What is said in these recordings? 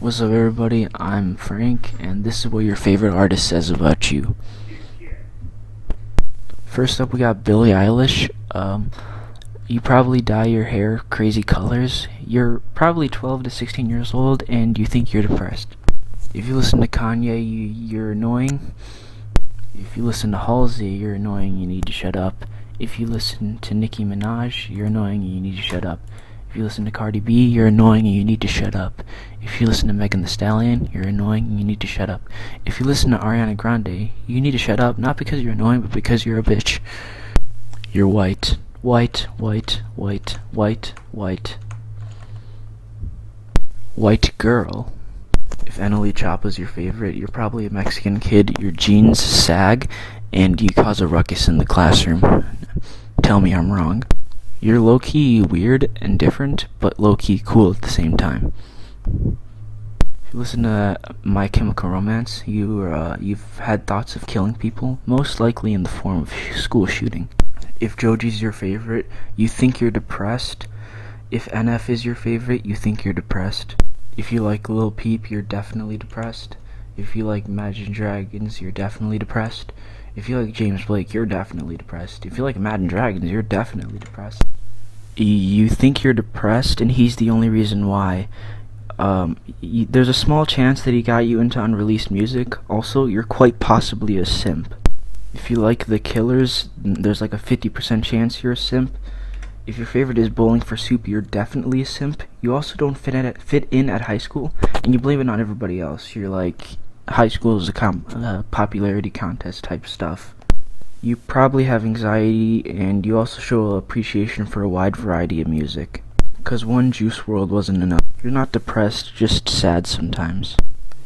What's up, everybody? I'm Frank, and this is what your favorite artist says about you. First up, we got Billie Eilish. You probably dye your hair crazy colors. You're probably 12 to 16 years old, and you think you're depressed. If you listen to Kanye, you're annoying. If you listen to Halsey, you're annoying. You need to shut up. If you listen to Nicki Manaj, you're annoying. You need to shut up. If you listen to Cardi B, you're annoying and you need to shut up. If you listen to Megan the Stallion, you're annoying and you need to shut up. If you listen to Ariana Grande, you need to shut up, not because you're annoying, but because you're a bitch. You're white. White, white, white, white, white. White girl. If choppa's your favorite, you're probably a Mexican kid, your jeans sag, and you cause a ruckus in the classroom. Tell me I'm wrong. You're low-key weird and different, but low-key cool at the same time. If you listen to My Chemical Romance, you've had thoughts of killing people, most likely in the form of school shooting. If Joji's your favorite, you think you're depressed. If NF is your favorite, you think you're depressed. If you like Lil Peep, you're definitely depressed. If you like Imagine Dragons, you're definitely depressed. If you like James Blake, you're definitely depressed. If you like Imagine Dragons, you're definitely depressed. You think you're depressed, and he's the only reason why. There's a small chance that he got you into unreleased music. Also, you're quite possibly a simp. If you like The Killers, there's like a 50% chance you're a simp. If your favorite is Bowling for Soup, you're definitely a simp. You also don't fit in at high school, and you blame it on everybody else. You're like, high school is a popularity contest type stuff. You probably have anxiety, and you also show appreciation for a wide variety of music. 'Cause one Juice WRLD wasn't enough. You're not depressed, just sad sometimes.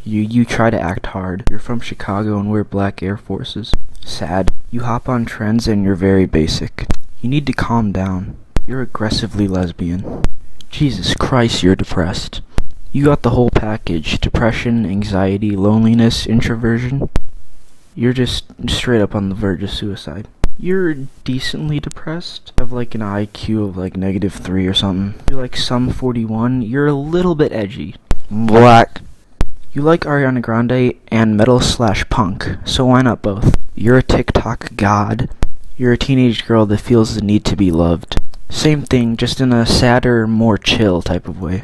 You try to act hard. You're from Chicago and wear black Air Forces. Sad. You hop on trends and you're very basic. You need to calm down. You're aggressively lesbian. Jesus Christ, you're depressed. You got the whole package. Depression, anxiety, loneliness, introversion. You're just straight up on the verge of suicide. You're decently depressed. You have like an IQ of like -3 or something. You're like some 41. You're a little bit edgy. Black. You like Ariana Grande and metal/punk, so why not both? You're a TikTok god. You're a teenage girl that feels the need to be loved. Same thing, just in a sadder, more chill type of way.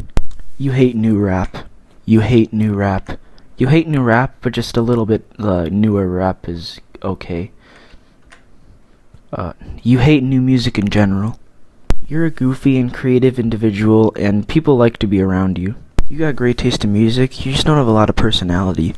You hate new rap. You hate new rap. You hate new rap, but just a little bit newer rap is okay. You hate new music in general. You're a goofy and creative individual, and people like to be around you. You got great taste in music, you just don't have a lot of personality.